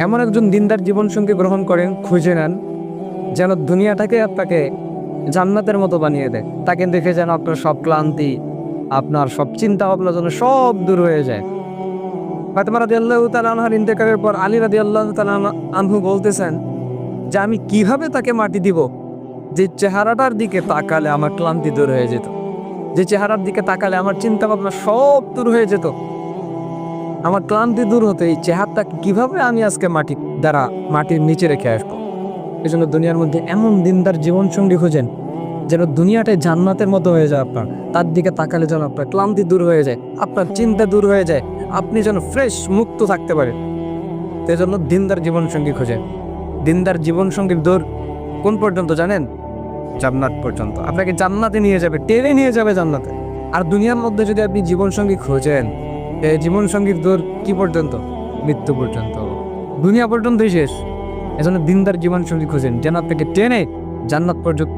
এমন একজন দিনদার জীবনসঙ্গী গ্রহণ করেন, খুঁজে নেন, যেন দুনিয়াটাকে আপনাকে জান্নাতের মতো বানিয়ে দেয়। তাকে দেখে যেন আপনার সব ক্লান্তি, আপনার সব চিন্তা ভাবনা যেন সব দূর হয়ে যায়। ফাতেমা রাদিয়াল্লাহু তাআলা আনহার ইন্তেকালের পর আলী রাদিয়াল্লাহু তাআলা আনহু বলতেছেন যে আমি কিভাবে তাকে মাটি দিব, যে চেহারাটার দিকে তাকালে আমার ক্লান্তি দূর হয়ে যেত, যে চেহারার দিকে তাকালে আমার চিন্তা ভাবনা সব দূর হয়ে যেত, আমার ক্লান্তি দূর হতো। এই চেহারাটাকে কিভাবে আমি আজকে মাটির নিচে রেখে আসবো। এই জন্য দুনিয়ার মধ্যে এমন দিনদার জীবনসঙ্গী খুঁজেন যেন দুনিয়াটাই জান্নাতের মতো হয়ে যায় আপনার। তার দিকে তাকালে যেন আপনার ক্লান্তি দূর হয়ে যায়, আপনার চিন্তা দূর হয়ে যায়, আপনি যেন ফ্রেশ মুক্ত থাকতে পারেন। সেই জন্য দিনদার জীবনসঙ্গী খোঁজেন। দিনদার জীবনসঙ্গীর দৌড় কোন পর্যন্ত জানেন? জান্নাত পর্যন্ত। আপনাকে জান্নাতে নিয়ে যাবে, টেনে নিয়ে যাবে জান্নাতে। আর দুনিয়ার মধ্যে যদি আপনি জীবনসঙ্গী খোঁজেন, এই জীবনসঙ্গীর দৌড় কি পর্যন্ত? মৃত্যু পর্যন্ত, দুনিয়া পর্যন্তই শেষ। এজন্য দিনদার জীবনসঙ্গী খোঁজেন যেন আপনাকে টেনে জান্নাত পর্যন্ত